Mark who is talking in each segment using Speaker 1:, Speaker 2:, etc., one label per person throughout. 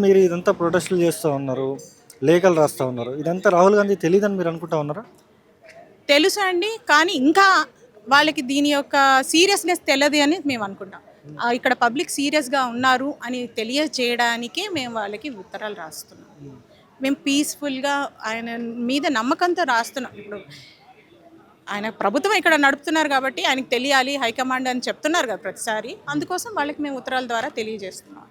Speaker 1: మీరు ఇదంతా ప్రొటెస్టులు చేస్తూ ఉన్నారు, లేఖలు రాస్తా ఉన్నారు. ఇదంతా రాహుల్ గాంధీ తెలీదని మీరు అనుకుంటా ఉన్నారా?
Speaker 2: తెలుసు అండి. కానీ ఇంకా వాళ్ళకి దీని యొక్క సీరియస్‌నెస్ తెలదు అని మేము అనుకుంటాం. ఇక్కడ పబ్లిక్ సీరియస్‌గా ఉన్నారు అని తెలియజేయడానికే మేము వాళ్ళకి ఉత్తరాలు రాస్తున్నాం. మేము పీస్‌ఫుల్‌గా ఆయన మీద నమ్మకంతో రాస్తున్నాం. ఇప్పుడు ఆయన ప్రభుత్వం ఇక్కడ నడుపుతున్నారు కాబట్టి ఆయనకి తెలియాలి హైకమాండ్ అని చెప్తున్నారు కదా ప్రతిసారి. అందుకోసం వాళ్ళకి మేము ఉత్తరాల ద్వారా తెలియజేస్తున్నాం.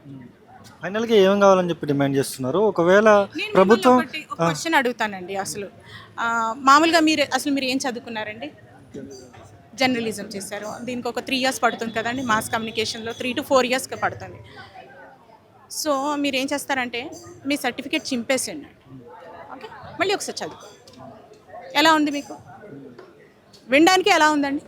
Speaker 1: ఫైనల్‌గా ఏం కావాలని చెప్పి డిమాండ్ చేస్తున్నారు? ఒకవేళ
Speaker 2: నేను
Speaker 1: ప్రభుత్వం
Speaker 2: మిమ్మల్ని ఒక క్వశ్చన్ అడుగుతానండి అసలు. మామూలుగా మీరు ఏం చదువుకున్నారండి? జర్నలిజం చేశారు. దీనికి ఒక 3 ఇయర్స్ పడుతుంది కదండి. మాస్ కమ్యూనికేషన్లో 3 to 4 ఇయర్స్ పడుతుంది. సో మీరేం చేస్తారంటే మీ సర్టిఫికేట్ చింపేసేయండి. ఓకే, మళ్ళీ ఒకసారి చదువుకో. ఎలా ఉంది మీకు? వినడానికి ఎలా ఉందండి?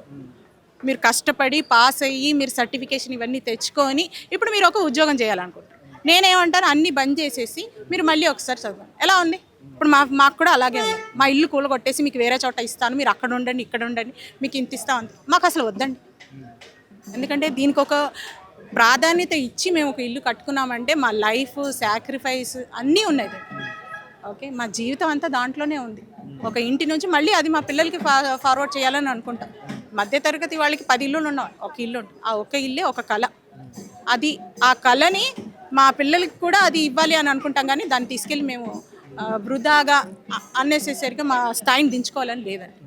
Speaker 2: మీరు కష్టపడి పాస్ అయ్యి మీరు సర్టిఫికేషన్ ఇవన్నీ తెచ్చుకొని ఇప్పుడు మీరు ఒక ఉద్యోగం చేయాలనుకుంటారు. నేనేమంటాను, అన్నీ బంద్ చేసేసి మీరు మళ్ళీ ఒకసారి చదవండి. ఎలా ఉంది? ఇప్పుడు మాకు కూడా అలాగే ఉంది. మా ఇల్లు కూలగొట్టేసి మీకు వేరే చోట ఇస్తాను, మీరు అక్కడ ఉండండి ఇక్కడ ఉండండి, మీకు ఇంత ఇస్తాం, మాకు అసలు వద్దండి. ఎందుకంటే దీనికి ఒక ప్రాధాన్యత ఇచ్చి మేము ఒక ఇల్లు కట్టుకున్నామంటే మా లైఫ్ సాక్రిఫైస్ అన్నీ ఉన్నాయి. ఓకే, మా జీవితం అంతా దాంట్లోనే ఉంది. ఒక ఇంటి నుంచి మళ్ళీ అది మా పిల్లలకి ఫార్వర్డ్ చేయాలని అనుకుంటాం. మధ్యతరగతి వాళ్ళకి 10 ఇల్లులు ఉన్నాం, ఒక ఇల్లు ఉంటుంది. ఆ ఒక్క ఇల్లే ఒక కళ. అది ఆ కళని మా పిల్లలకి కూడా అది ఇవ్వాలి అని అనుకుంటాం. కానీ దాన్ని తీసుకెళ్ళి మేము వృధాగా అన్నెసెసరీగా మా స్థాయిని దించుకోవాలని లేదండి.